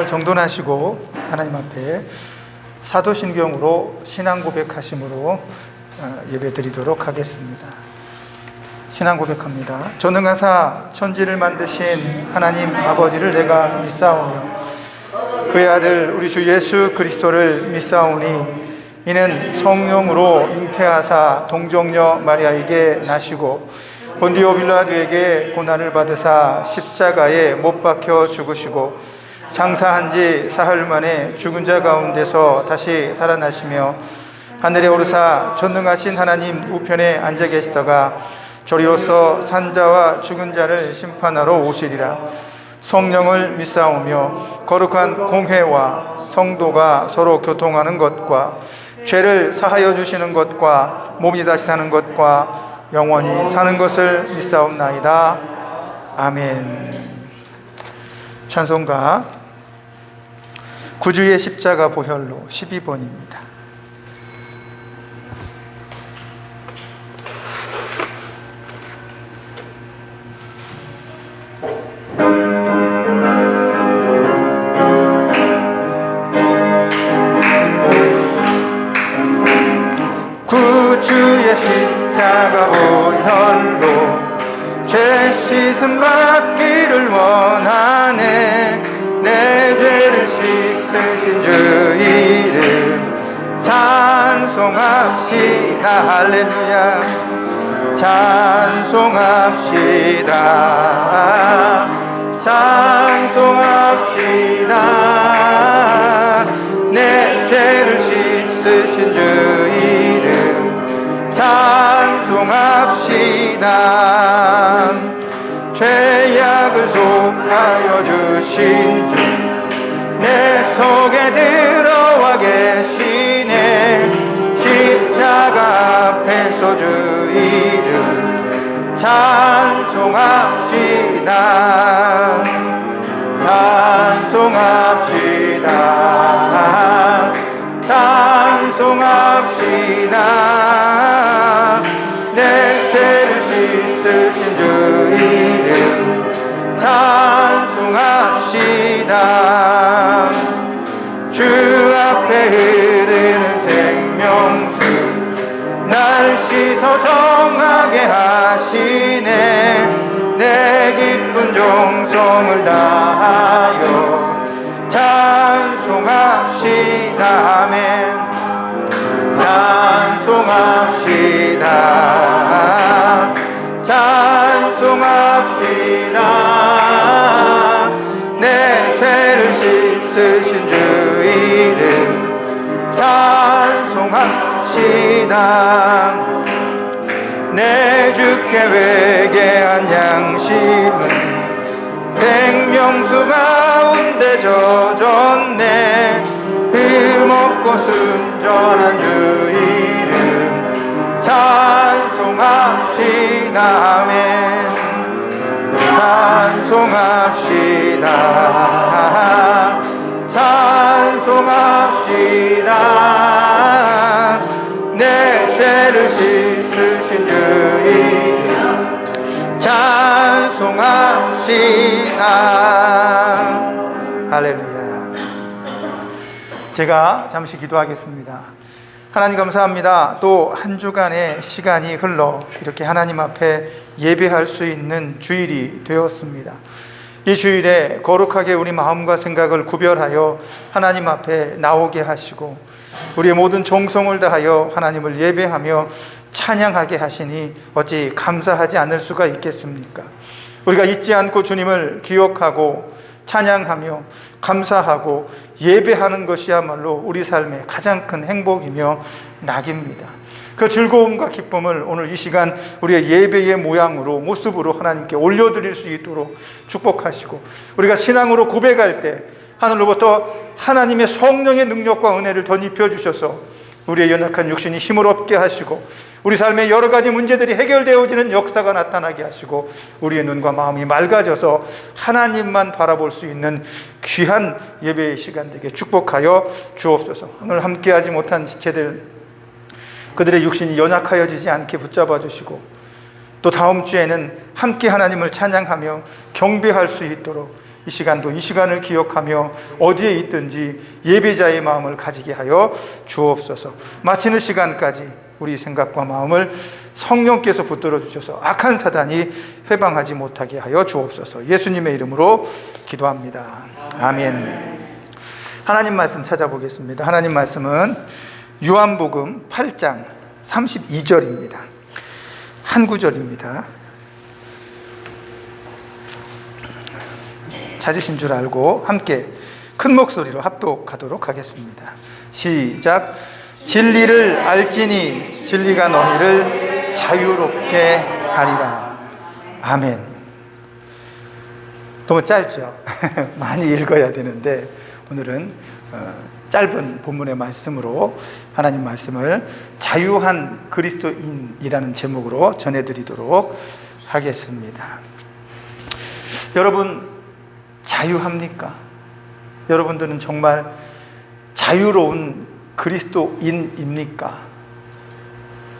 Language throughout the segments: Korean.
마음을 정돈하시고 하나님 앞에 사도신경으로 신앙 고백하심으로 예배 드리도록 하겠습니다. 신앙 고백합니다. 전능하사 천지를 만드신 하나님 아버지를 내가 믿사오며 그의 아들 우리 주 예수 그리스도를 믿사오니 이는 성령으로 잉태하사 동정녀 마리아에게 나시고 본디오 빌라도에게 고난을 받으사 십자가에 못 박혀 죽으시고 장사한 지 사흘 만에 죽은 자 가운데서 다시 살아나시며 하늘에 오르사 전능하신 하나님 우편에 앉아 계시다가 저리로서 산자와 죽은 자를 심판하러 오시리라. 성령을 믿사오며 거룩한 공회와 성도가 서로 교통하는 것과 죄를 사하여 주시는 것과 몸이 다시 사는 것과 영원히 사는 것을 믿사옵나이다. 아멘. 찬송가 구주의 십자가 보혈로 12번입니다. 구주의 십자가 보혈로 죄 씻음 받기를 원하네. 내 죄를 씻으신 주 이름 찬송합시다. 할렐루야. 찬송합시다. 찬송합시다. 내 죄를 씻으신 주 이름 찬송합시다. 죄악을 속하여 주신 주 내 속에 들어와 계시네. 십자가 앞에서 주 이름 찬송합시다. 찬송합시다. 찬송합시다. 내 죄를 씻으신 주 이름 찬송합시다. 주 앞에 흐르는 생명수 날 씻어 정하게 하시네. 내 기쁜 정성을 다하여 찬송합시다. 아멘. 찬송합시다. 찬송합시다. 내 죄를 씻으신 주 이름 찬송합시다. 내 주께 회개한 양심은 생명수 가운데 젖었네. 흠없고 순전한 주 이름 찬송합시다. 아멘. 찬송합시다. 찬송합시다. 내 죄를 씻으신 주 이름 찬송합시다. 할렐루야. 제가 잠시 기도하겠습니다. 하나님 감사합니다. 또 한 주간의 시간이 흘러 이렇게 하나님 앞에 예배할 수 있는 주일이 되었습니다. 이 주일에 거룩하게 우리 마음과 생각을 구별하여 하나님 앞에 나오게 하시고 우리의 모든 정성을 다하여 하나님을 예배하며 찬양하게 하시니 어찌 감사하지 않을 수가 있겠습니까? 우리가 잊지 않고 주님을 기억하고 찬양하며 감사하고 예배하는 것이야말로 우리 삶의 가장 큰 행복이며 낙입니다. 그 즐거움과 기쁨을 오늘 이 시간 우리의 예배의 모양으로 모습으로 하나님께 올려드릴 수 있도록 축복하시고 우리가 신앙으로 고백할 때 하늘로부터 하나님의 성령의 능력과 은혜를 덧입혀 주셔서 우리의 연약한 육신이 힘을 얻게 하시고 우리 삶의 여러 가지 문제들이 해결되어지는 역사가 나타나게 하시고 우리의 눈과 마음이 맑아져서 하나님만 바라볼 수 있는 귀한 예배의 시간 되게 축복하여 주옵소서. 오늘 함께하지 못한 지체들 그들의 육신이 연약하여지지 않게 붙잡아 주시고 또 다음 주에는 함께 하나님을 찬양하며 경배할 수 있도록 이 시간도 이 시간을 기억하며 어디에 있든지 예배자의 마음을 가지게 하여 주옵소서. 마치는 시간까지 우리 생각과 마음을 성령께서 붙들어 주셔서 악한 사단이 회방하지 못하게 하여 주옵소서. 예수님의 이름으로 기도합니다. 아멘. 하나님 말씀 찾아보겠습니다. 하나님 말씀은 요한복음 8장 32절입니다. 한 구절입니다. 찾으신 줄 알고 함께 큰 목소리로 합독하도록 하겠습니다. 시작. 진리를 알지니 진리가 너희를 자유롭게 하리라. 아멘. 너무 짧죠? 많이 읽어야 되는데 오늘은 짧은 본문의 말씀으로 하나님 말씀을 자유한 그리스도인이라는 제목으로 전해드리도록 하겠습니다. 여러분, 자유합니까? 여러분들은 정말 자유로운 그리스도인입니까?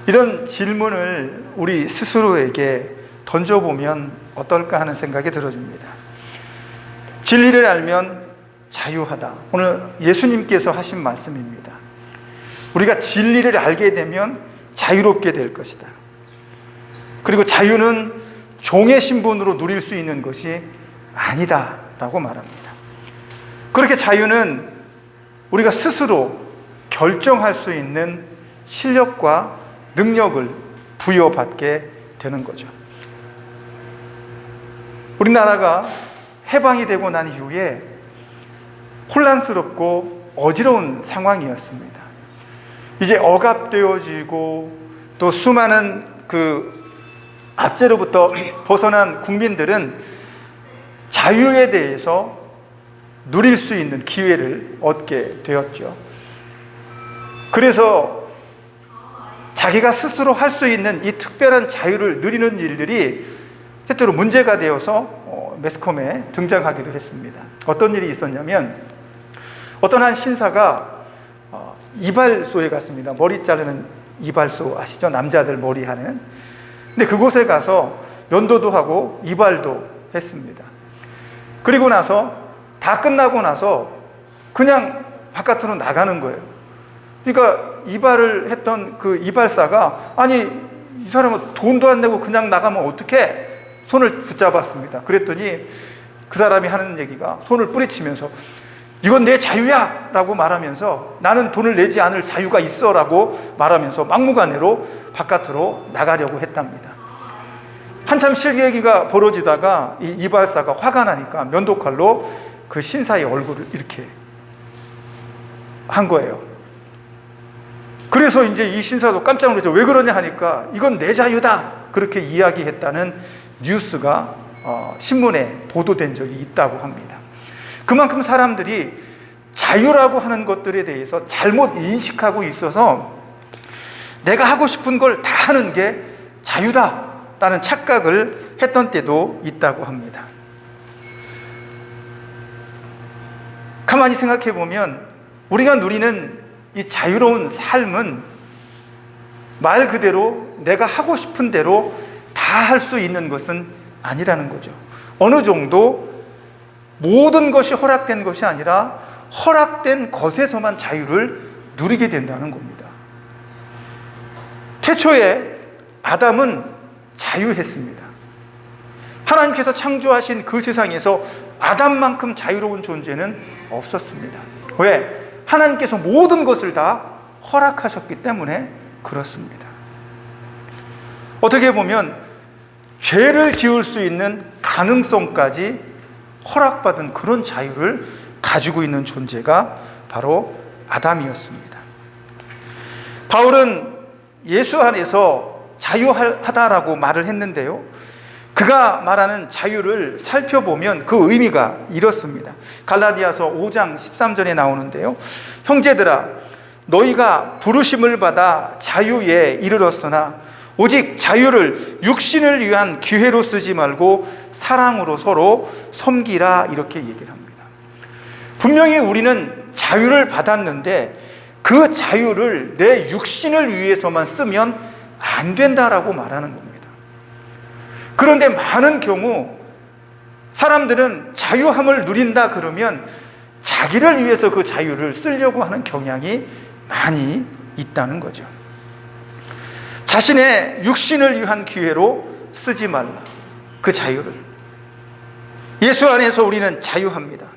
이런 질문을 우리 스스로에게 던져보면 어떨까 하는 생각이 들어집니다. 진리를 알면 자유하다. 오늘 예수님께서 하신 말씀입니다. 우리가 진리를 알게 되면 자유롭게 될 것이다. 그리고 자유는 종의 신분으로 누릴 수 있는 것이 아니다 라고 말합니다. 그렇게 자유는 우리가 스스로 결정할 수 있는 실력과 능력을 부여받게 되는 거죠. 우리나라가 해방이 되고 난 이후에 혼란스럽고 어지러운 상황이었습니다. 이제 억압되어지고 또 수많은 압제로부터 벗어난 국민들은 자유에 대해서 누릴 수 있는 기회를 얻게 되었죠. 그래서 자기가 스스로 할 수 있는 이 특별한 자유를 누리는 일들이 때때로 문제가 되어서 매스컴에 등장하기도 했습니다. 어떤 일이 있었냐면 어떤 한 신사가 이발소에 갔습니다. 머리 자르는 이발소 아시죠? 남자들 머리 하는. 근데 그곳에 가서 면도도 하고 이발도 했습니다. 그리고 나서 다 끝나고 나서 그냥 바깥으로 나가는 거예요. 그러니까 이발을 했던 그 이발사가 아니 이 사람은 돈도 안 내고 그냥 나가면 어떡해? 손을 붙잡았습니다. 그랬더니 그 사람이 하는 얘기가 손을 뿌리치면서 이건 내 자유야! 라고 말하면서 나는 돈을 내지 않을 자유가 있어! 라고 말하면서 막무가내로 바깥으로 나가려고 했답니다. 한참 실기가 벌어지다가 이 이발사가 화가 나니까 면도칼로 그 신사의 얼굴을 이렇게 한 거예요. 그래서 이제 이 신사도 깜짝 놀랐죠. 왜 그러냐 하니까 이건 내 자유다! 그렇게 이야기했다는 뉴스가 신문에 보도된 적이 있다고 합니다. 그만큼 사람들이 자유라고 하는 것들에 대해서 잘못 인식하고 있어서 내가 하고 싶은 걸 다 하는 게 자유다라는 착각을 했던 때도 있다고 합니다. 가만히 생각해 보면 우리가 누리는 이 자유로운 삶은 말 그대로 내가 하고 싶은 대로 다 할 수 있는 것은 아니라는 거죠. 어느 정도 모든 것이 허락된 것이 아니라 허락된 것에서만 자유를 누리게 된다는 겁니다. 태초에 아담은 자유했습니다. 하나님께서 창조하신 그 세상에서 아담만큼 자유로운 존재는 없었습니다. 왜? 하나님께서 모든 것을 다 허락하셨기 때문에 그렇습니다. 어떻게 보면 죄를 지을 수 있는 가능성까지 허락받은 그런 자유를 가지고 있는 존재가 바로 아담이었습니다. 바울은 예수 안에서 자유하다라고 말을 했는데요, 그가 말하는 자유를 살펴보면 그 의미가 이렇습니다. 갈라디아서 5장 13절에 나오는데요, 형제들아 너희가 부르심을 받아 자유에 이르렀으나 오직 자유를 육신을 위한 기회로 쓰지 말고 사랑으로 서로 섬기라, 이렇게 얘기를 합니다. 분명히 우리는 자유를 받았는데 그 자유를 내 육신을 위해서만 쓰면 안 된다라고 말하는 겁니다. 그런데 많은 경우 사람들은 자유함을 누린다 그러면 자기를 위해서 그 자유를 쓰려고 하는 경향이 많이 있다는 거죠. 자신의 육신을 위한 기회로 쓰지 말라. 그 자유를. 예수 안에서 우리는 자유합니다.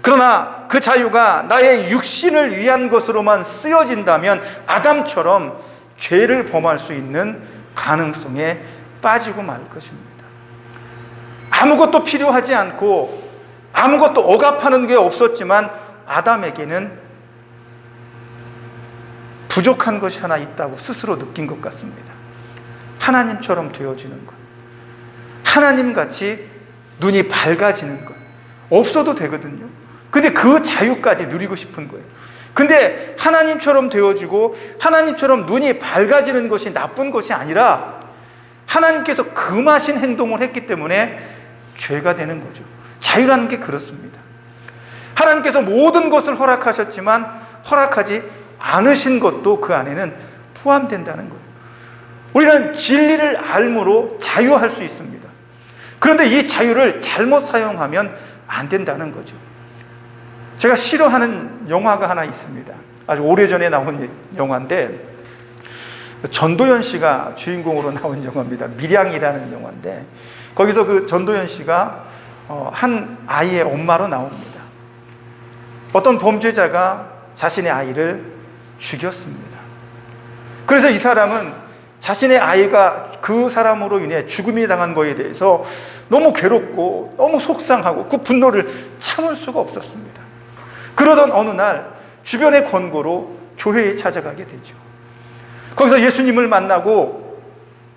그러나 그 자유가 나의 육신을 위한 것으로만 쓰여진다면 아담처럼 죄를 범할 수 있는 가능성에 빠지고 말 것입니다. 아무것도 필요하지 않고 아무것도 억압하는 게 없었지만 아담에게는 부족한 것이 하나 있다고 스스로 느낀 것 같습니다. 하나님처럼 되어지는 것, 하나님같이 눈이 밝아지는 것 없어도 되거든요. 근데 그 자유까지 누리고 싶은 거예요. 근데 하나님처럼 되어지고 하나님처럼 눈이 밝아지는 것이 나쁜 것이 아니라 하나님께서 금하신 행동을 했기 때문에 죄가 되는 거죠. 자유라는 게 그렇습니다. 하나님께서 모든 것을 허락하셨지만 허락하지 않으신 것도 그 안에는 포함된다는 거예요. 우리는 진리를 알므로 자유할 수 있습니다. 그런데 이 자유를 잘못 사용하면 안 된다는 거죠. 제가 싫어하는 영화가 하나 있습니다. 아주 오래전에 나온 영화인데 전도연 씨가 주인공으로 나온 영화입니다. 밀양이라는 영화인데 거기서 그 전도연 씨가 한 아이의 엄마로 나옵니다. 어떤 범죄자가 자신의 아이를 죽였습니다. 그래서 이 사람은 자신의 아이가 그 사람으로 인해 죽음이 당한 것에 대해서 너무 괴롭고 너무 속상하고 그 분노를 참을 수가 없었습니다. 그러던 어느 날 주변의 권고로 교회에 찾아가게 되죠. 거기서 예수님을 만나고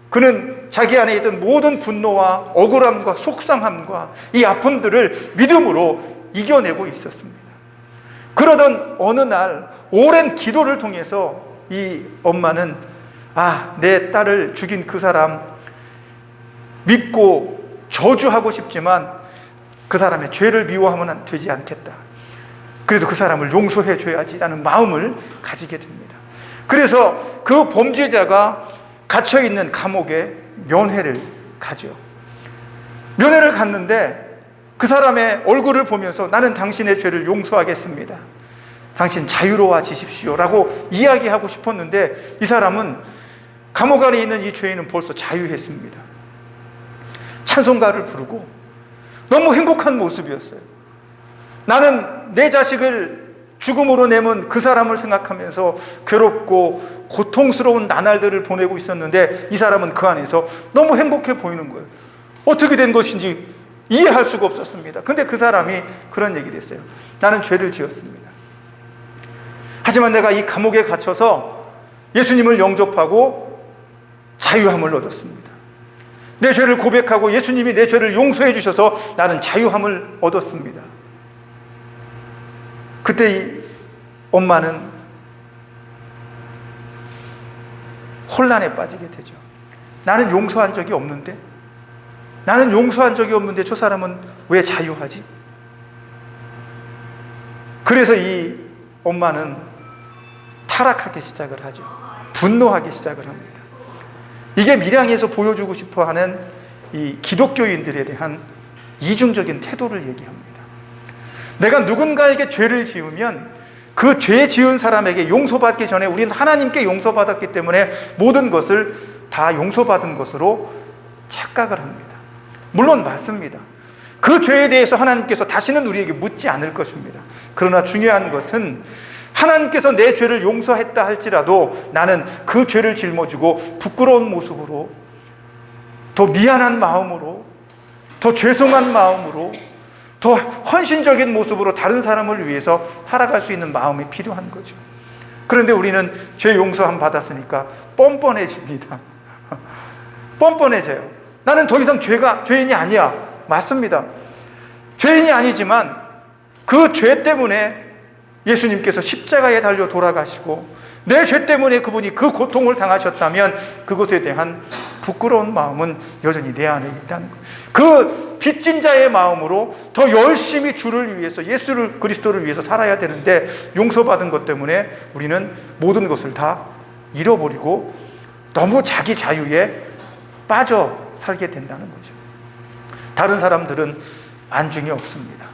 그는 자기 안에 있던 모든 분노와 억울함과 속상함과 이 아픔들을 믿음으로 이겨내고 있었습니다. 그러던 어느 날 오랜 기도를 통해서 이 엄마는 내 딸을 죽인 그 사람 믿고 저주하고 싶지만 그 사람의 죄를 미워하면 되지 않겠다. 그래도 그 사람을 용서해 줘야지라는 마음을 가지게 됩니다. 그래서 그 범죄자가 갇혀있는 감옥에 면회를 가죠. 면회를 갔는데 그 사람의 얼굴을 보면서 나는 당신의 죄를 용서하겠습니다. 당신 자유로워지십시오 라고 이야기하고 싶었는데 이 사람은 감옥 안에 있는 이 죄인은 벌써 자유했습니다. 찬송가를 부르고 너무 행복한 모습이었어요. 나는 내 자식을 죽음으로 내몬 그 사람을 생각하면서 괴롭고 고통스러운 나날들을 보내고 있었는데 이 사람은 그 안에서 너무 행복해 보이는 거예요. 어떻게 된 것인지 이해할 수가 없었습니다. 근데 그 사람이 그런 얘기를 했어요. 나는 죄를 지었습니다. 하지만 내가 이 감옥에 갇혀서 예수님을 영접하고 자유함을 얻었습니다. 내 죄를 고백하고 예수님이 내 죄를 용서해 주셔서 나는 자유함을 얻었습니다. 그때 이 엄마는 혼란에 빠지게 되죠. 나는 용서한 적이 없는데 저 사람은 왜 자유하지? 그래서 이 엄마는 타락하기 시작을 하죠. 분노하기 시작을 합니다. 이게 밀양에서 보여주고 싶어하는 이 기독교인들에 대한 이중적인 태도를 얘기합니다. 내가 누군가에게 죄를 지으면 그 죄 지은 사람에게 용서받기 전에 우리는 하나님께 용서받았기 때문에 모든 것을 다 용서받은 것으로 착각을 합니다. 물론 맞습니다. 그 죄에 대해서 하나님께서 다시는 우리에게 묻지 않을 것입니다. 그러나 중요한 것은 하나님께서 내 죄를 용서했다 할지라도 나는 그 죄를 짊어지고 부끄러운 모습으로, 더 미안한 마음으로, 더 죄송한 마음으로, 더 헌신적인 모습으로 다른 사람을 위해서 살아갈 수 있는 마음이 필요한 거죠. 그런데 우리는 죄 용서함 받았으니까 뻔뻔해집니다. 뻔뻔해져요. 나는 더 이상 죄인이 아니야. 맞습니다. 죄인이 아니지만 그 죄 때문에 예수님께서 십자가에 달려 돌아가시고 내 죄 때문에 그분이 그 고통을 당하셨다면 그것에 대한 부끄러운 마음은 여전히 내 안에 있다는 거예요. 그 빚진 자의 마음으로 더 열심히 주를 위해서, 예수 그리스도를 위해서 살아야 되는데 용서받은 것 때문에 우리는 모든 것을 다 잃어버리고 너무 자기 자유에 빠져 살게 된다는 거죠. 다른 사람들은 안중이 없습니다.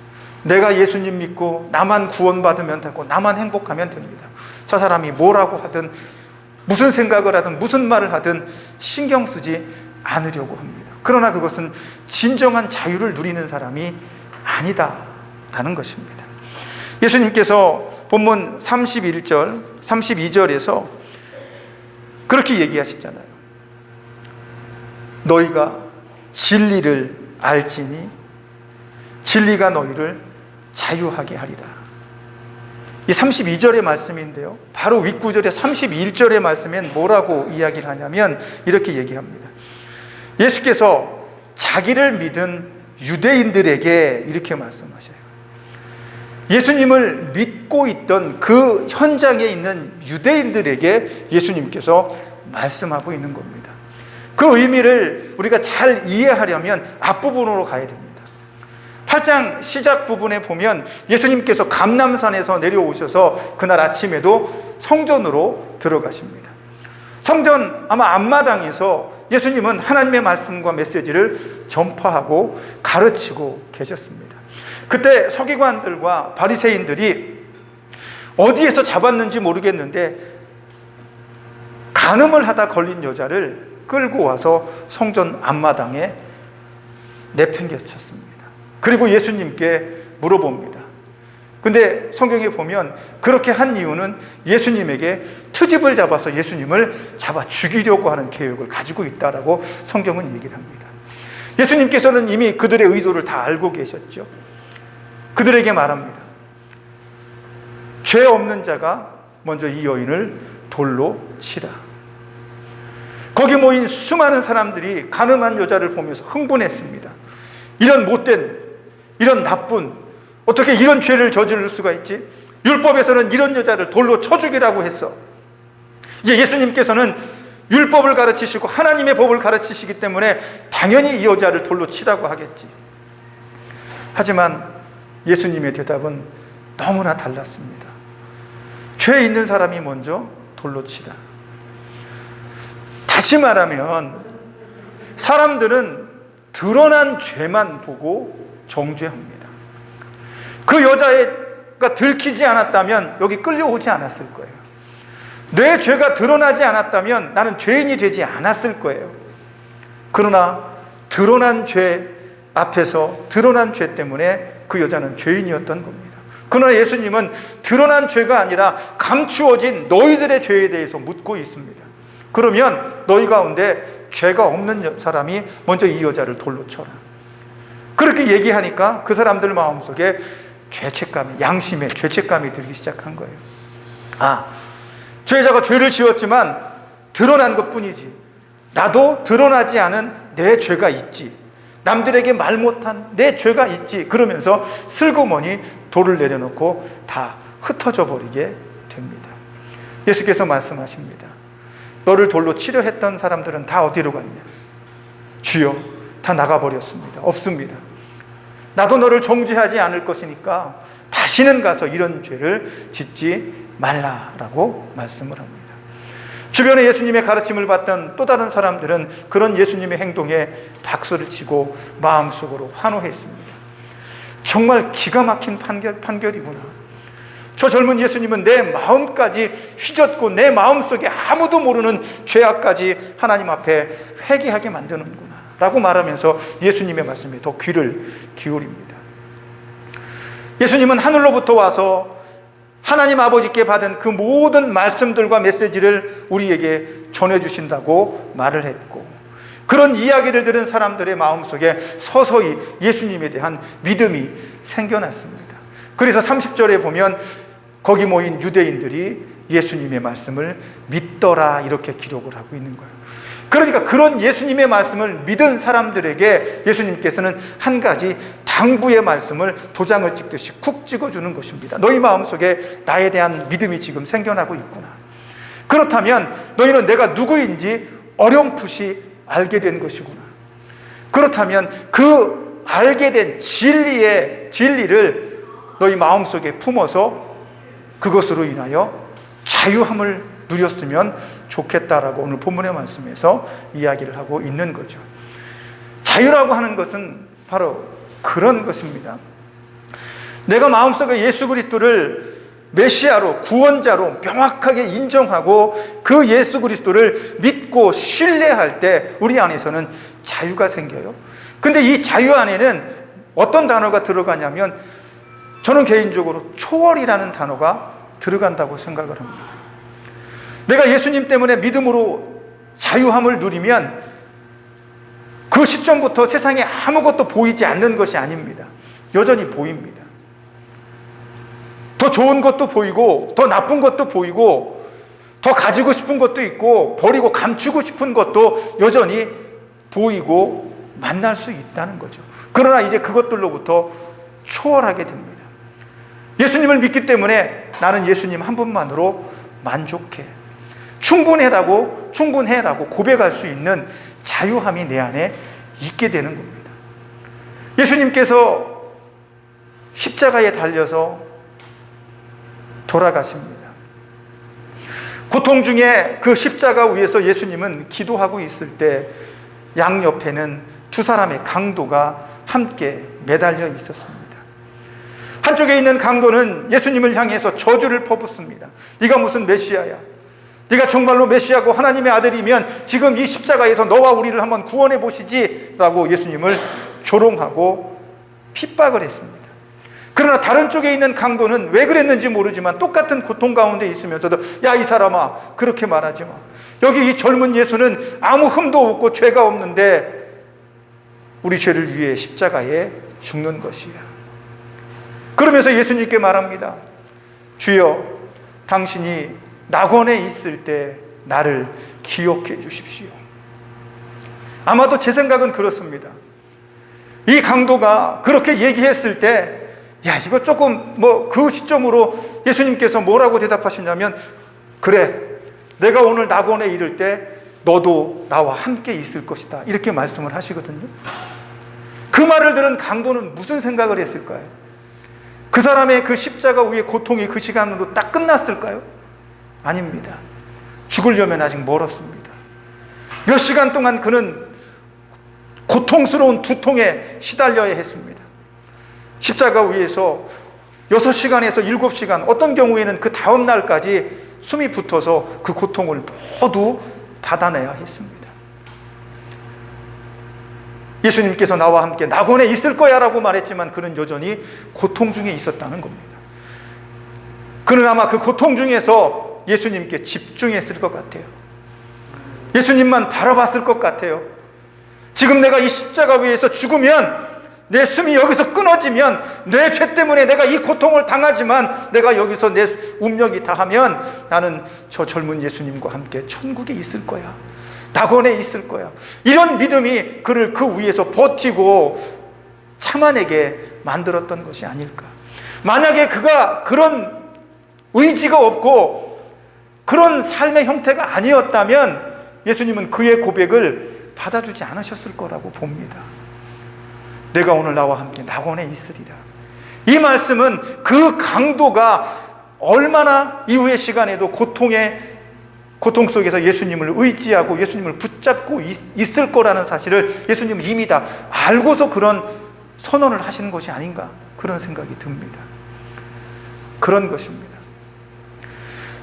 내가 예수님 믿고 나만 구원받으면 되고 나만 행복하면 됩니다. 저 사람이 뭐라고 하든 무슨 생각을 하든 무슨 말을 하든 신경 쓰지 않으려고 합니다. 그러나 그것은 진정한 자유를 누리는 사람이 아니다라는 것입니다. 예수님께서 본문 31절, 32절에서 그렇게 얘기하시잖아요. 너희가 진리를 알지니 진리가 너희를 자유하게 하리라. 이 32절의 말씀인데요, 바로 윗구절의 31절의 말씀엔 뭐라고 이야기를 하냐면 이렇게 얘기합니다. 예수께서 자기를 믿은 유대인들에게 이렇게 말씀하셔요. 예수님을 믿고 있던 그 현장에 있는 유대인들에게 예수님께서 말씀하고 있는 겁니다. 그 의미를 우리가 잘 이해하려면 앞부분으로 가야 됩니다. 8장 시작 부분에 보면 예수님께서 감람산에서 내려오셔서 그날 아침에도 성전으로 들어가십니다. 성전 아마 앞마당에서 예수님은 하나님의 말씀과 메시지를 전파하고 가르치고 계셨습니다. 그때 서기관들과 바리새인들이 어디에서 잡았는지 모르겠는데 간음을 하다 걸린 여자를 끌고 와서 성전 앞마당에 내팽개쳤습니다. 그리고 예수님께 물어봅니다. 근데 성경에 보면 그렇게 한 이유는 예수님에게 트집을 잡아서 예수님을 잡아 죽이려고 하는 계획을 가지고 있다라고 성경은 얘기를 합니다. 예수님께서는 이미 그들의 의도를 다 알고 계셨죠. 그들에게 말합니다. 죄 없는 자가 먼저 이 여인을 돌로 치라. 거기 모인 수많은 사람들이 간음한 여자를 보면서 흥분했습니다. 이런 못된, 이런 나쁜, 어떻게 이런 죄를 저지를 수가 있지? 율법에서는 이런 여자를 돌로 쳐 죽이라고 했어. 이제 예수님께서는 율법을 가르치시고 하나님의 법을 가르치시기 때문에 당연히 이 여자를 돌로 치라고 하겠지. 하지만 예수님의 대답은 너무나 달랐습니다. 죄 있는 사람이 먼저 돌로 치라. 다시 말하면 사람들은 드러난 죄만 보고 정죄합니다. 그 여자가 들키지 않았다면 여기 끌려오지 않았을 거예요. 내 죄가 드러나지 않았다면 나는 죄인이 되지 않았을 거예요. 그러나 드러난 죄 앞에서 드러난 죄 때문에 그 여자는 죄인이었던 겁니다. 그러나 예수님은 드러난 죄가 아니라 감추어진 너희들의 죄에 대해서 묻고 있습니다. 그러면 너희 가운데 죄가 없는 사람이 먼저 이 여자를 돌로 쳐라. 그렇게 얘기하니까 그 사람들 마음속에 죄책감이, 양심에 죄책감이 들기 시작한 거예요. 죄자가 죄를 지었지만 드러난 것뿐이지, 나도 드러나지 않은 내 죄가 있지, 남들에게 말 못한 내 죄가 있지. 그러면서 슬그머니 돌을 내려놓고 다 흩어져 버리게 됩니다. 예수께서 말씀하십니다. 너를 돌로 치려 했던 사람들은 다 어디로 갔냐? 주여, 다 나가버렸습니다. 없습니다. 나도 너를 정죄하지 않을 것이니까 다시는 가서 이런 죄를 짓지 말라라고 말씀을 합니다. 주변에 예수님의 가르침을 받던 또 다른 사람들은 그런 예수님의 행동에 박수를 치고 마음속으로 환호했습니다. 정말 기가 막힌 판결이구나. 저 젊은 예수님은 내 마음까지 휘젓고 내 마음속에 아무도 모르는 죄악까지 하나님 앞에 회개하게 만드는구나 라고 말하면서 예수님의 말씀에 더 귀를 기울입니다. 예수님은 하늘로부터 와서 하나님 아버지께 받은 그 모든 말씀들과 메시지를 우리에게 전해주신다고 말을 했고, 그런 이야기를 들은 사람들의 마음속에 서서히 예수님에 대한 믿음이 생겨났습니다. 그래서 30절에 보면 거기 모인 유대인들이 예수님의 말씀을 믿더라 이렇게 기록을 하고 있는 거예요. 그러니까 그런 예수님의 말씀을 믿은 사람들에게 예수님께서는 한 가지 당부의 말씀을 도장을 찍듯이 쿡 찍어주는 것입니다. 너희 마음속에 나에 대한 믿음이 지금 생겨나고 있구나. 그렇다면 너희는 내가 누구인지 어렴풋이 알게 된 것이구나. 그렇다면 그 알게 된 진리를 너희 마음속에 품어서 그것으로 인하여 자유함을 누렸으면 좋겠다라고 오늘 본문의 말씀에서 이야기를 하고 있는 거죠. 자유라고 하는 것은 바로 그런 것입니다. 내가 마음속에 예수 그리스도를 메시아로, 구원자로 명확하게 인정하고 그 예수 그리스도를 믿고 신뢰할 때 우리 안에서는 자유가 생겨요. 근데 이 자유 안에는 어떤 단어가 들어가냐면 저는 개인적으로 초월이라는 단어가 들어간다고 생각을 합니다. 내가 예수님 때문에 믿음으로 자유함을 누리면 그 시점부터 세상에 아무것도 보이지 않는 것이 아닙니다. 여전히 보입니다. 더 좋은 것도 보이고 더 나쁜 것도 보이고 더 가지고 싶은 것도 있고 버리고 감추고 싶은 것도 여전히 보이고 만날 수 있다는 거죠. 그러나 이제 그것들로부터 초월하게 됩니다. 예수님을 믿기 때문에 나는 예수님 한 분만으로 만족해, 충분해라고 고백할 수 있는 자유함이 내 안에 있게 되는 겁니다. 예수님께서 십자가에 달려서 돌아가십니다. 고통 중에 그 십자가 위에서 예수님은 기도하고 있을 때 양옆에는 두 사람의 강도가 함께 매달려 있었습니다. 한쪽에 있는 강도는 예수님을 향해서 저주를 퍼붓습니다. 네가 무슨 메시아야? 네가 정말로 메시아고 하나님의 아들이면 지금 이 십자가에서 너와 우리를 한번 구원해 보시지 라고 예수님을 조롱하고 핍박을 했습니다. 그러나 다른 쪽에 있는 강도는 왜 그랬는지 모르지만 똑같은 고통 가운데 있으면서도 야, 이 사람아, 그렇게 말하지 마. 여기 이 젊은 예수는 아무 흠도 없고 죄가 없는데 우리 죄를 위해 십자가에 죽는 것이야. 그러면서 예수님께 말합니다. 주여, 당신이 낙원에 있을 때 나를 기억해 주십시오. 아마도 제 생각은 그렇습니다. 이 강도가 그렇게 얘기했을 때 야, 이거 조금 그 시점으로 예수님께서 뭐라고 대답하시냐면 그래, 내가 오늘 낙원에 이를 때 너도 나와 함께 있을 것이다, 이렇게 말씀을 하시거든요. 그 말을 들은 강도는 무슨 생각을 했을까요? 그 사람의 그 십자가 위의 고통이 그 시간으로 딱 끝났을까요? 아닙니다. 죽으려면 아직 멀었습니다. 몇 시간 동안 그는 고통스러운 두통에 시달려야 했습니다. 십자가 위에서 6시간에서 7시간, 어떤 경우에는 그 다음 날까지 숨이 붙어서 그 고통을 모두 받아내야 했습니다. 예수님께서 나와 함께 낙원에 있을 거야 라고 말했지만 그는 여전히 고통 중에 있었다는 겁니다. 그는 아마 그 고통 중에서 예수님께 집중했을 것 같아요. 예수님만 바라봤을 것 같아요. 지금 내가 이 십자가 위에서 죽으면, 내 숨이 여기서 끊어지면, 내 죄 때문에 내가 이 고통을 당하지만 내가 여기서 내 운명이 다하면 나는 저 젊은 예수님과 함께 천국에 있을 거야, 낙원에 있을 거야. 이런 믿음이 그를 그 위에서 버티고 참아내게 만들었던 것이 아닐까. 만약에 그가 그런 의지가 없고 그런 삶의 형태가 아니었다면 예수님은 그의 고백을 받아주지 않으셨을 거라고 봅니다. 내가 오늘 나와 함께 낙원에 있으리라. 이 말씀은 그 강도가 얼마나 이후의 시간에도 고통 속에서 예수님을 의지하고 예수님을 붙잡고 있을 거라는 사실을 예수님은 이미 다 알고서 그런 선언을 하시는 것이 아닌가, 그런 생각이 듭니다. 그런 것입니다.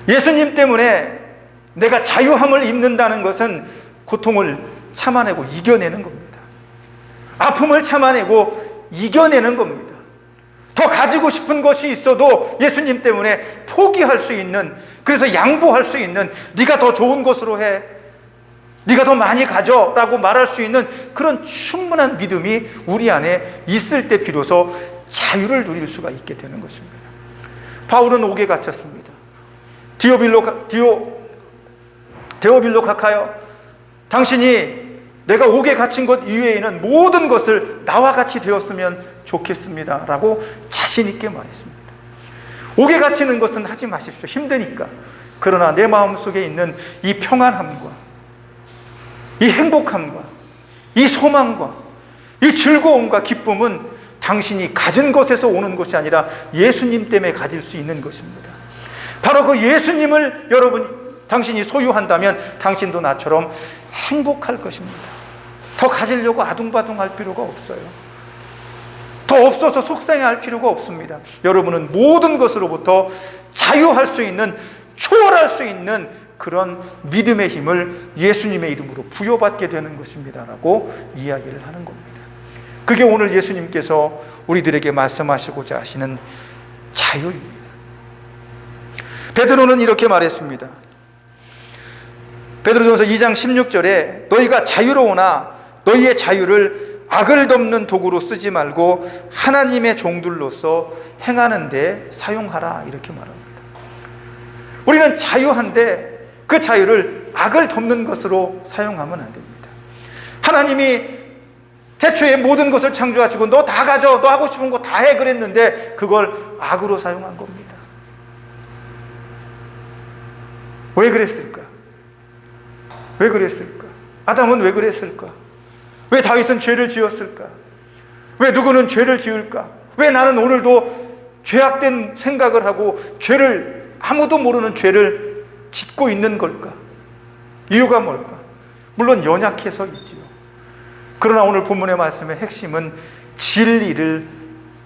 예수님 때문에 내가 자유함을 입는다는 것은 고통을 참아내고 이겨내는 겁니다. 아픔을 참아내고 이겨내는 겁니다. 더 가지고 싶은 것이 있어도 예수님 때문에 포기할 수 있는, 그래서 양보할 수 있는, 네가 더 좋은 것으로 해, 네가 더 많이 가져 라고 말할 수 있는 그런 충분한 믿음이 우리 안에 있을 때 비로소 자유를 누릴 수가 있게 되는 것입니다. 바울은 옥에 갇혔습니다. 데오빌로 카카여, 당신이 내가 옥에 갇힌 것 이외에는 모든 것을 나와 같이 되었으면 좋겠습니다 라고 자신 있게 말했습니다. 옥에 갇히는 것은 하지 마십시오. 힘드니까. 그러나 내 마음속에 있는 이 평안함과 이 행복함과 이 소망과 이 즐거움과 기쁨은 당신이 가진 것에서 오는 것이 아니라 예수님 때문에 가질 수 있는 것입니다. 바로 그 예수님을 당신이 소유한다면 당신도 나처럼 행복할 것입니다. 더 가지려고 아둥바둥할 필요가 없어요. 더 없어서 속상해할 필요가 없습니다. 여러분은 모든 것으로부터 자유할 수 있는, 초월할 수 있는 그런 믿음의 힘을 예수님의 이름으로 부여받게 되는 것입니다 라고 이야기를 하는 겁니다. 그게 오늘 예수님께서 우리들에게 말씀하시고자 하시는 자유입니다. 베드로는 이렇게 말했습니다. 베드로전서 2장 16절에 너희가 자유로우나 너희의 자유를 악을 덮는 도구로 쓰지 말고 하나님의 종들로서 행하는 데 사용하라, 이렇게 말합니다. 우리는 자유한데 그 자유를 악을 덮는 것으로 사용하면 안 됩니다. 하나님이 태초에 모든 것을 창조하시고 너 다 가져, 너 하고 싶은 거 다 해 그랬는데 그걸 악으로 사용한 겁니다. 왜 그랬을까? 왜 그랬을까? 아담은 왜 그랬을까? 왜 다윗은 죄를 지었을까? 왜 누구는 죄를 지을까? 왜 나는 오늘도 죄악된 생각을 하고 죄를, 아무도 모르는 죄를 짓고 있는 걸까? 이유가 뭘까? 물론 연약해서이지요. 그러나 오늘 본문의 말씀의 핵심은 진리를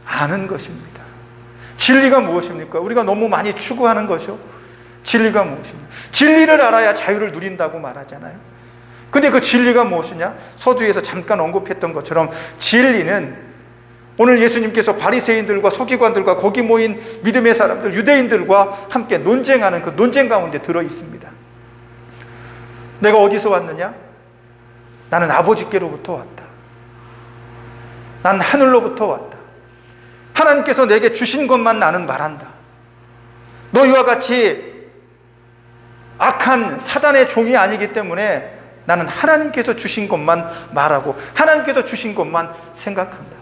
아는 것입니다. 진리가 무엇입니까? 우리가 너무 많이 추구하는 것이요. 진리가 무엇입니까? 진리를 알아야 자유를 누린다고 말하잖아요. 근데 그 진리가 무엇이냐? 서두에서 잠깐 언급했던 것처럼 진리는 오늘 예수님께서 바리새인들과 서기관들과 거기 모인 믿음의 사람들, 유대인들과 함께 논쟁하는 그 논쟁 가운데 들어 있습니다. 내가 어디서 왔느냐? 나는 아버지께로부터 왔다. 난 하늘로부터 왔다. 하나님께서 내게 주신 것만 나는 말한다. 너희와 같이 악한 사단의 종이 아니기 때문에 나는 하나님께서 주신 것만 말하고 하나님께서 주신 것만 생각한다.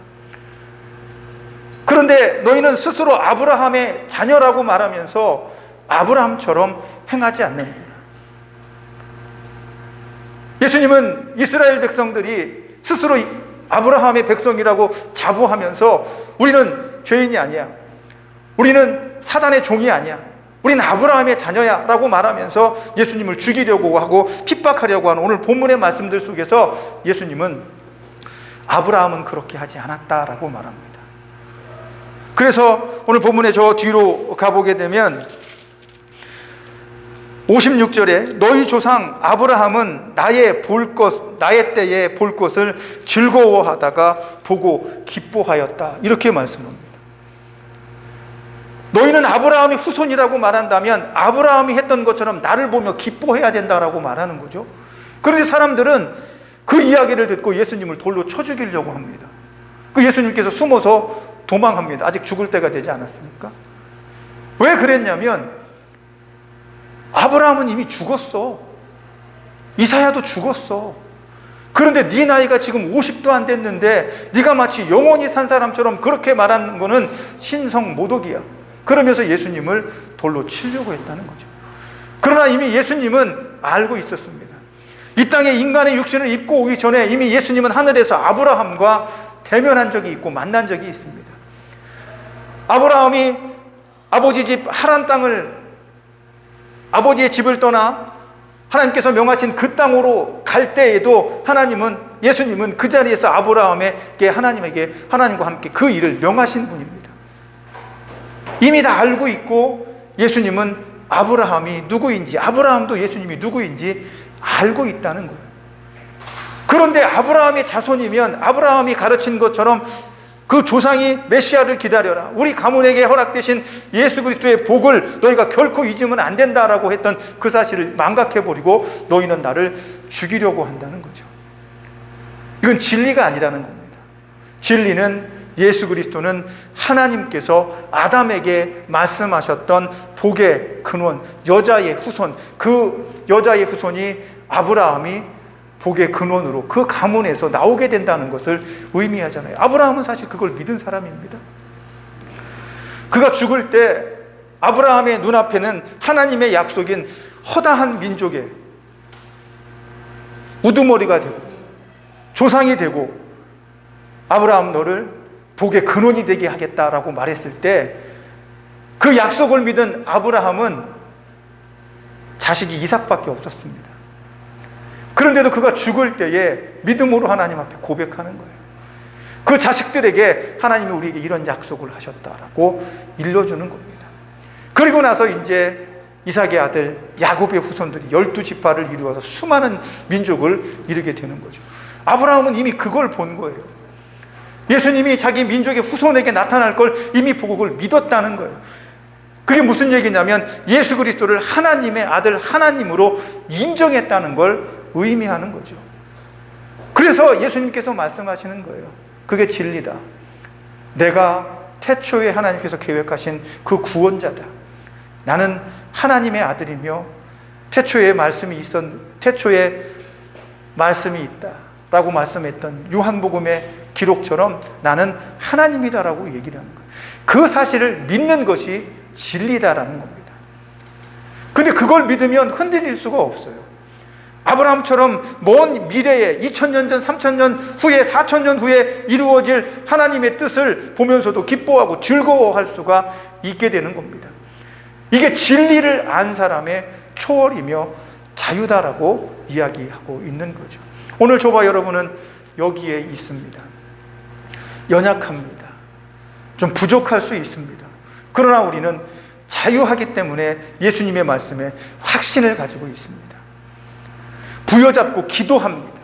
그런데 너희는 스스로 아브라함의 자녀라고 말하면서 아브라함처럼 행하지 않는구나. 예수님은 이스라엘 백성들이 스스로 아브라함의 백성이라고 자부하면서 우리는 죄인이 아니야, 우리는 사단의 종이 아니야, 우리는 아브라함의 자녀야 라고 말하면서 예수님을 죽이려고 하고 핍박하려고 하는 오늘 본문의 말씀들 속에서 예수님은 아브라함은 그렇게 하지 않았다라고 말합니다. 그래서 오늘 본문에 저 뒤로 가보게 되면 56절에 너희 조상 아브라함은 나의 때에 볼 것을 즐거워하다가 보고 기뻐하였다, 이렇게 말씀합니다. 너희는 아브라함이 후손이라고 말한다면 아브라함이 했던 것처럼 나를 보며 기뻐해야 된다라고 말하는 거죠. 그런데 사람들은 그 이야기를 듣고 예수님을 돌로 쳐 죽이려고 합니다. 그 예수님께서 숨어서 도망합니다. 아직 죽을 때가 되지 않았으니까. 왜 그랬냐면 아브라함은 이미 죽었어. 이사야도 죽었어. 그런데 네 나이가 지금 50도 안 됐는데 네가 마치 영원히 산 사람처럼 그렇게 말하는 거는 신성모독이야. 그러면서 예수님을 돌로 치려고 했다는 거죠. 그러나 이미 예수님은 알고 있었습니다. 이 땅에 인간의 육신을 입고 오기 전에 이미 예수님은 하늘에서 아브라함과 대면한 적이 있고 만난 적이 있습니다. 아브라함이 아버지 집 하란 땅을, 아버지의 집을 떠나 하나님께서 명하신 그 땅으로 갈 때에도 예수님은 그 자리에서 아브라함에게 하나님과 함께 그 일을 명하신 분입니다. 이미 다 알고 있고 예수님은 아브라함이 누구인지, 아브라함도 예수님이 누구인지 알고 있다는 거예요. 그런데 아브라함의 자손이면 아브라함이 가르친 것처럼 그 조상이 메시아를 기다려라, 우리 가문에게 허락되신 예수 그리스도의 복을 너희가 결코 잊으면 안 된다라고 했던 그 사실을 망각해버리고 너희는 나를 죽이려고 한다는 거죠. 이건 진리가 아니라는 겁니다. 진리는 예수 그리스도는 하나님께서 아담에게 말씀하셨던 복의 근원, 여자의 후손, 그 여자의 후손이 아브라함이 복의 근원으로 그 가문에서 나오게 된다는 것을 의미하잖아요. 아브라함은 사실 그걸 믿은 사람입니다. 그가 죽을 때 아브라함의 눈앞에는 하나님의 약속인 허다한 민족의 우두머리가 되고 조상이 되고 아브라함 너를 복의 근원이 되게 하겠다라고 말했을 때 그 약속을 믿은 아브라함은 자식이 이삭밖에 없었습니다. 그런데도 그가 죽을 때에 믿음으로 하나님 앞에 고백하는 거예요. 그 자식들에게 하나님이 우리에게 이런 약속을 하셨다라고 일러주는 겁니다. 그리고 나서 이제 이삭의 아들 야곱의 후손들이 12지파를 이루어서 수많은 민족을 이루게 되는 거죠. 아브라함은 이미 그걸 본 거예요. 예수님이 자기 민족의 후손에게 나타날 걸 이미 보고 그걸 믿었다는 거예요. 그게 무슨 얘기냐면 예수 그리스도를 하나님의 아들 하나님으로 인정했다는 걸 의미하는 거죠. 그래서 예수님께서 말씀하시는 거예요. 그게 진리다. 내가 태초에 하나님께서 계획하신 그 구원자다. 나는 하나님의 아들이며 태초에 말씀이 있다 라고 말씀했던 요한복음의 기록처럼 나는 하나님이다라고 얘기를 하는 거예요. 그 사실을 믿는 것이 진리다라는 겁니다. 근데 그걸 믿으면 흔들릴 수가 없어요. 아브라함처럼 먼 미래에 2000년 전, 3000년 후에, 4000년 후에 이루어질 하나님의 뜻을 보면서도 기뻐하고 즐거워할 수가 있게 되는 겁니다. 이게 진리를 안 사람의 초월이며 자유다라고 이야기하고 있는 거죠. 오늘 저와 여러분은 여기에 있습니다. 연약합니다. 좀 부족할 수 있습니다. 그러나 우리는 자유하기 때문에 예수님의 말씀에 확신을 가지고 있습니다. 부여잡고 기도합니다.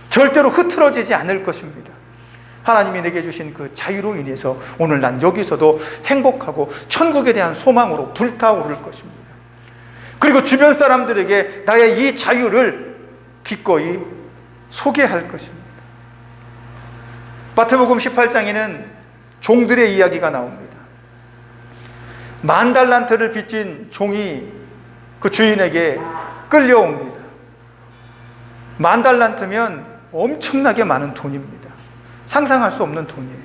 절대로 흐트러지지 않을 것입니다. 하나님이 내게 주신 그 자유로 인해서 오늘 난 여기서도 행복하고 천국에 대한 소망으로 불타오를 것입니다. 그리고 주변 사람들에게 나의 이 자유를 기꺼이 소개할 것입니다. 마태복음 18장에는 종들의 이야기가 나옵니다. 10,000달란트를 빚진 종이 그 주인에게 끌려옵니다. 10,000달란트면 엄청나게 많은 돈입니다. 상상할 수 없는 돈이에요.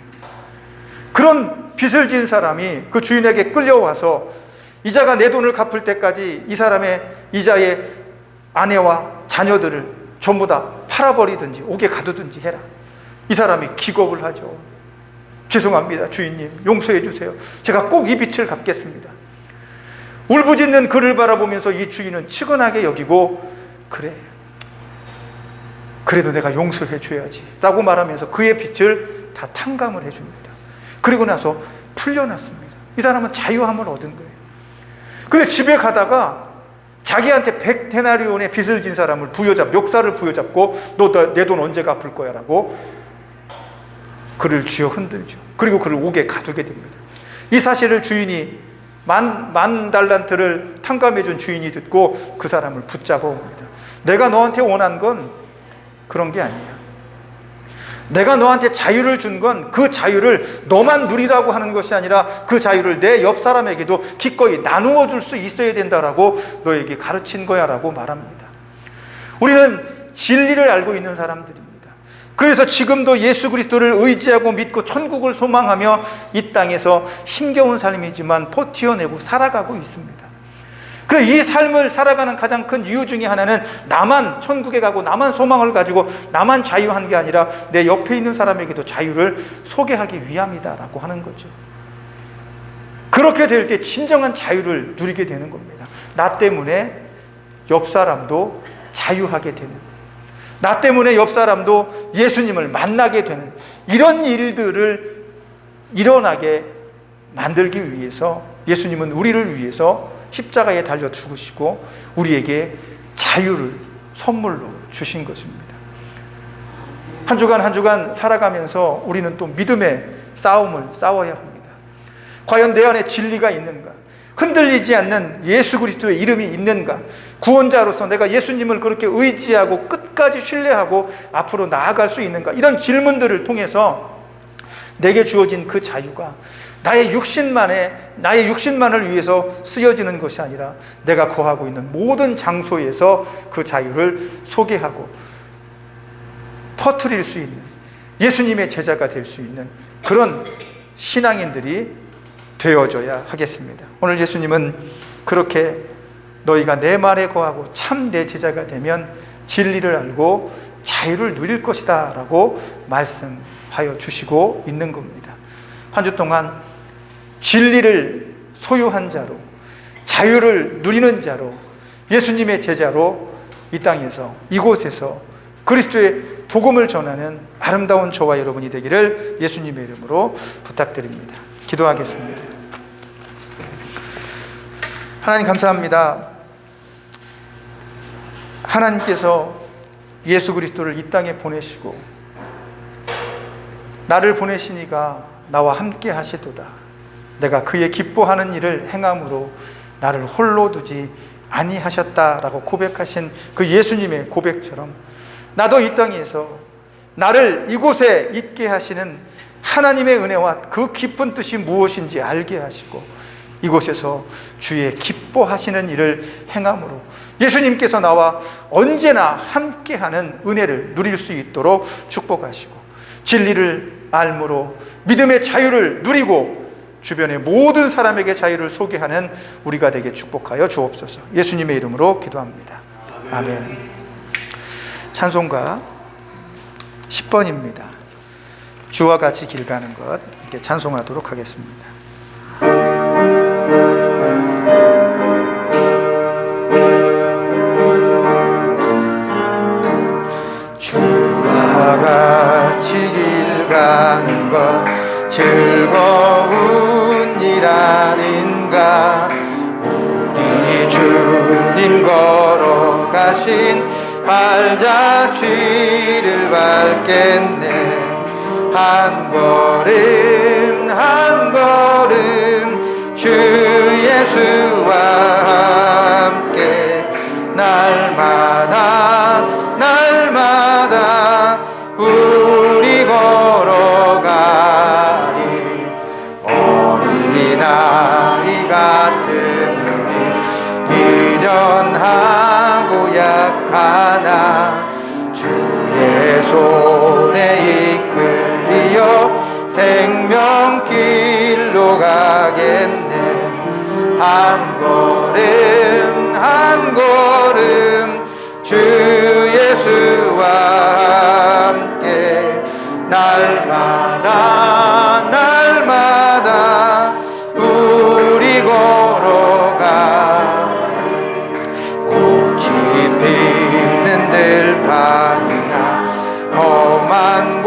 그런 빚을 진 사람이 그 주인에게 끌려와서 이자가 내 돈을 갚을 때까지 이 사람의 이자의 아내와 자녀들을 전부 다 팔아버리든지 옥에 가두든지 해라. 이 사람이 기겁을 하죠. 죄송합니다, 주인님. 용서해 주세요. 제가 꼭 이 빚을 갚겠습니다. 울부짖는 그를 바라보면서 이 주인은 측은하게 여기고, 그래, 그래도 내가 용서해 줘야지 라고 말하면서 그의 빚을 다 탕감을 해줍니다. 그리고 나서 풀려났습니다. 이 사람은 자유함을 얻은 거예요. 근데 집에 가다가 자기한테 100데나리온의 빚을 진 사람을 멱살을 부여잡고 너 내 돈 언제 갚을 거야 라고 그를 쥐어 흔들죠. 그리고 그를 옥에 가두게 됩니다. 이 사실을 주인이 만 달란트를 탕감해 준 주인이 듣고 그 사람을 붙잡아 옵니다. 내가 너한테 원한 건 그런 게 아니야. 내가 너한테 자유를 준 건 그 자유를 너만 누리라고 하는 것이 아니라 그 자유를 내 옆 사람에게도 기꺼이 나누어 줄 수 있어야 된다라고 너에게 가르친 거야 라고 말합니다. 우리는 진리를 알고 있는 사람들입니다. 그래서 지금도 예수 그리스도를 의지하고 믿고 천국을 소망하며 이 땅에서 힘겨운 삶이지만 버텨내고 살아가고 있습니다. 이 삶을 살아가는 가장 큰 이유 중에 하나는 나만 천국에 가고 나만 소망을 가지고 나만 자유한 게 아니라 내 옆에 있는 사람에게도 자유를 소개하기 위함이다라고 하는 거죠. 그렇게 될 때 진정한 자유를 누리게 되는 겁니다. 나 때문에 옆 사람도 자유하게 되는, 나 때문에 옆 사람도 예수님을 만나게 되는 이런 일들을 일어나게 만들기 위해서 예수님은 우리를 위해서 십자가에 달려 죽으시고 우리에게 자유를 선물로 주신 것입니다. 한 주간 한 주간 살아가면서 우리는 또 믿음의 싸움을 싸워야 합니다. 과연 내 안에 진리가 있는가? 흔들리지 않는 예수 그리스도의 이름이 있는가? 구원자로서 내가 예수님을 그렇게 의지하고 끝까지 신뢰하고 앞으로 나아갈 수 있는가? 이런 질문들을 통해서 내게 주어진 그 자유가 나의 육신만을 위해서 쓰여지는 것이 아니라 내가 거하고 있는 모든 장소에서 그 자유를 소개하고 퍼뜨릴 수 있는, 예수님의 제자가 될 수 있는 그런 신앙인들이 되어져야 하겠습니다. 오늘 예수님은 그렇게 너희가 내 말에 거하고 참 내 제자가 되면 진리를 알고 자유를 누릴 것이다 라고 말씀하여 주시고 있는 겁니다. 한 주 동안 진리를 소유한 자로, 자유를 누리는 자로, 예수님의 제자로 이 땅에서, 이곳에서 그리스도의 복음을 전하는 아름다운 저와 여러분이 되기를 예수님의 이름으로 부탁드립니다. 기도하겠습니다. 하나님 감사합니다. 하나님께서 예수 그리스도를 이 땅에 보내시고 나를 보내시니가 나와 함께 하시도다. 내가 그의 기뻐하는 일을 행함으로 나를 홀로 두지 아니하셨다라고 고백하신 그 예수님의 고백처럼 나도 이 땅에서 나를 이곳에 있게 하시는 하나님의 은혜와 그 깊은 뜻이 무엇인지 알게 하시고 이곳에서 주의 기뻐하시는 일을 행함으로 예수님께서 나와 언제나 함께하는 은혜를 누릴 수 있도록 축복하시고 진리를 알므로 믿음의 자유를 누리고 주변의 모든 사람에게 자유를 소개하는 우리가 되게 축복하여 주옵소서. 예수님의 이름으로 기도합니다. 아멘. 찬송가 10번입니다. 주와 같이 길 가는 것, 이렇게 찬송하도록 하겠습니다. 주와 같이 길 가는 것 즐거운 일 아닌가. 우리 주님 걸어가신 발자취를 밟겠네. 한 걸음 한 걸음 주 예수와 함께 날마다 날마다 우리 걸어가리. 어린아이 같은 우리 미련하고 약하나 주의 손에 이끌리어 생명길로 가겠네. 한 걸음 한 걸음 주 예수와 함께 날마다 날마다 우리 걸어가. 꽃이 피는 들판이나 험한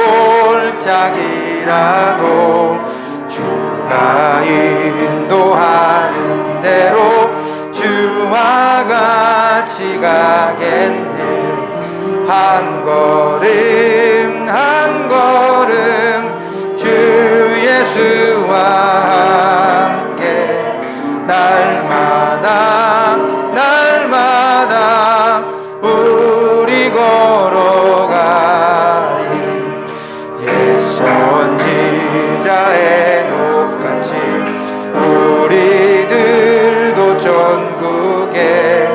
골짜기라도 주가 인도하는 대로 주와 같이 가겠네. 한 걸음 한 걸음 주 예수와 함께 날마다 날마다 우리 걸어가리. 옛 선지자의 녹같이 우리들도 전국에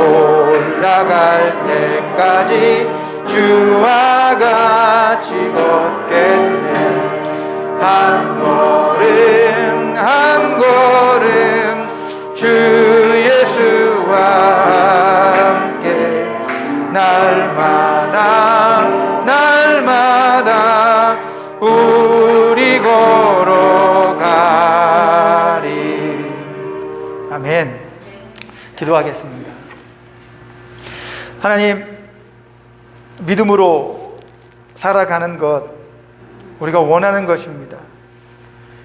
올라갈 때까지 주와 같이 걷겠네. 한 걸음 한 걸음 주 예수와 함께 날마다 날마다 우리 걸어가리. 아멘. 기도하겠습니다. 하나님, 믿음으로 살아가는 것 우리가 원하는 것입니다.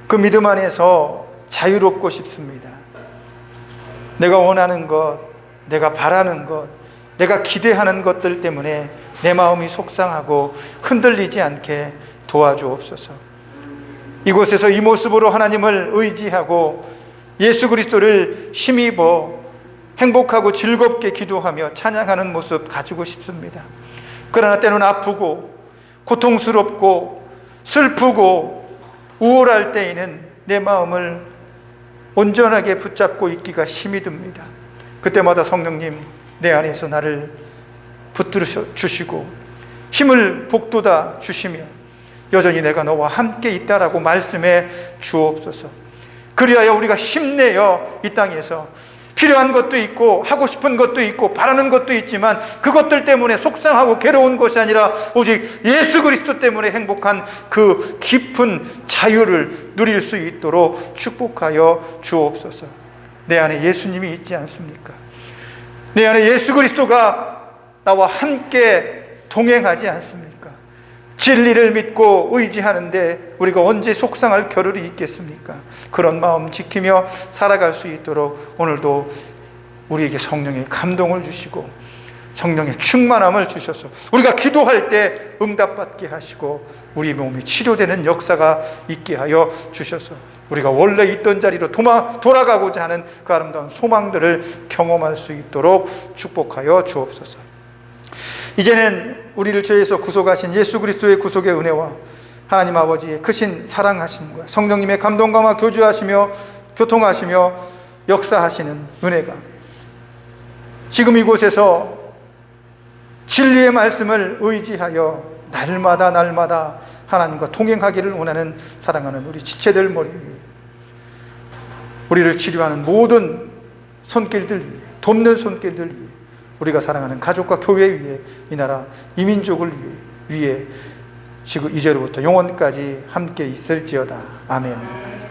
그 믿음 안에서 자유롭고 싶습니다. 내가 원하는 것, 내가 바라는 것, 내가 기대하는 것들 때문에 내 마음이 속상하고 흔들리지 않게 도와주옵소서. 이곳에서 이 모습으로 하나님을 의지하고 예수 그리스도를 힘입어 행복하고 즐겁게 기도하며 찬양하는 모습 가지고 싶습니다. 그러나 때로는 아프고 고통스럽고 슬프고 우울할 때에는 내 마음을 온전하게 붙잡고 있기가 힘이 듭니다. 그때마다 성령님 내 안에서 나를 붙들어 주시고 힘을 북돋아 주시며 여전히 내가 너와 함께 있다라고 말씀해 주옵소서. 그리하여 우리가 힘내어 이 땅에서 필요한 것도 있고 하고 싶은 것도 있고 바라는 것도 있지만 그것들 때문에 속상하고 괴로운 것이 아니라 오직 예수 그리스도 때문에 행복한 그 깊은 자유를 누릴 수 있도록 축복하여 주옵소서. 내 안에 예수님이 있지 않습니까? 내 안에 예수 그리스도가 나와 함께 동행하지 않습니까? 진리를 믿고 의지하는데 우리가 언제 속상할 겨를이 있겠습니까? 그런 마음 지키며 살아갈 수 있도록 오늘도 우리에게 성령의 감동을 주시고 성령의 충만함을 주셔서 우리가 기도할 때 응답받게 하시고 우리 몸이 치료되는 역사가 있게 하여 주셔서 우리가 원래 있던 자리로 돌아가고자 하는 그 아름다운 소망들을 경험할 수 있도록 축복하여 주옵소서. 이제는 우리를 죄에서 구속하신 예수 그리스도의 구속의 은혜와 하나님 아버지의 크신 사랑하심과 성령님의 감동감화 교주하시며 교통하시며 역사하시는 은혜가 지금 이곳에서 진리의 말씀을 의지하여 날마다 하나님과 동행하기를 원하는 사랑하는 우리 지체들 머리 위에 우리를 치료하는 모든 손길들 위에 돕는 손길들 위에 우리가 사랑하는 가족과 교회 위에 이 나라 이 민족을 위해 지금 이제로부터 영원까지 함께 있을지어다. 아멘.